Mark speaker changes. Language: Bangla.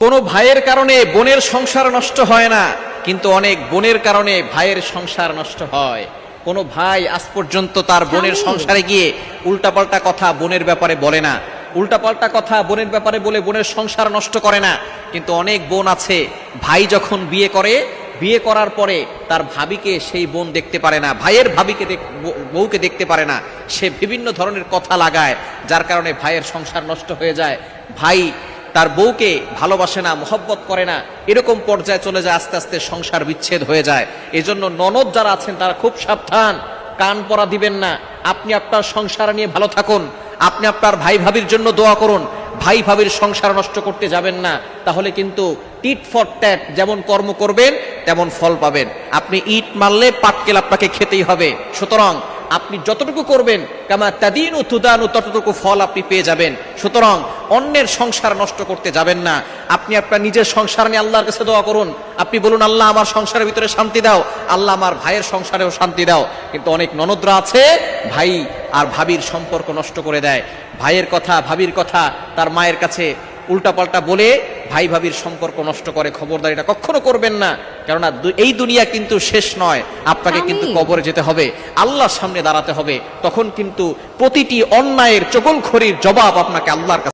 Speaker 1: কোনো ভাইয়ের কারণে বোনের সংসার নষ্ট হয় না, কিন্তু অনেক বোনের কারণে ভাইয়ের সংসার নষ্ট হয়। কোনো ভাই আজ পর্যন্ত তার বোনের সংসারে গিয়ে উল্টাপাল্টা কথা বোনের ব্যাপারে বলে না, উল্টাপাল্টা কথা বোনের ব্যাপারে বলে বোনের সংসার নষ্ট করে না। কিন্তু অনেক বোন আছে, ভাই যখন বিয়ে করে, বিয়ে করার পরে তার ভাবিকে সেই বোন দেখতে পারে না, ভাইয়ের ভাবিকে বউকে দেখতে পারে না, সে বিভিন্ন ধরনের কথা লাগায়, যার কারণে ভাইয়ের সংসার নষ্ট হয়ে যায়। ভাই তার বউকে ভালোবাসে না, মহব্বত করে না, এরকম পর্যায়ে চলে যায়, আস্তে আস্তে সংসার বিচ্ছেদ হয়ে যায়। এজন্য ননদ যারা আছেন তারা খুব সাবধান, কান পরা দিবেন না। আপনি আপনার সংসার নিয়ে ভালো থাকুন, আপনি আপনার ভাই ভাবির জন্য দোয়া করুন, ভাই ভাবির সংসার নষ্ট করতে যাবেন না, তাহলে কিন্তু টিট ফর ট্যাট, যেমন কর্ম করবেন তেমন ফল পাবেন। আপনি ইট মারলে পাটকেল আপনাকে খেতেই হবে। সুতরাং আপনি যতটুকু করবেন, কামা তাদিনু তুদানু, ততটুকু ফল আপনি পেয়ে যাবেন। সুতরাং অন্যের সংসার নষ্ট করতে যাবেন না। আপনি আপনার নিজের সংসার নিয়ে আল্লাহর কাছে দোয়া করুন। আপনি বলুন, আল্লাহ আমার সংসারের ভিতরে শান্তি দাও, আল্লাহ আমার ভাইয়ের সংসারেও শান্তি দাও। কিন্তু অনেক ননদরা আছে, ভাই আর ভাবির সম্পর্ক নষ্ট করে দেয়। ভাইয়ের কথা, ভাবির কথা তার মায়ের কাছে উল্টাপাল্টা বলে ভাই ভাবির সম্পর্ক নষ্ট করে। খবরদার, এটা কখনো করবেন না। কেননা এই দুনিয়া কিন্তু শেষ নয়, আপনাকে কিন্তু কবরে যেতে হবে, আল্লাহর সামনে দাঁড়াতে হবে। তখন কিন্তু প্রতিটি অন্যায়ের চগলখড়ির জবাব আপনাকে আল্লাহর কাছে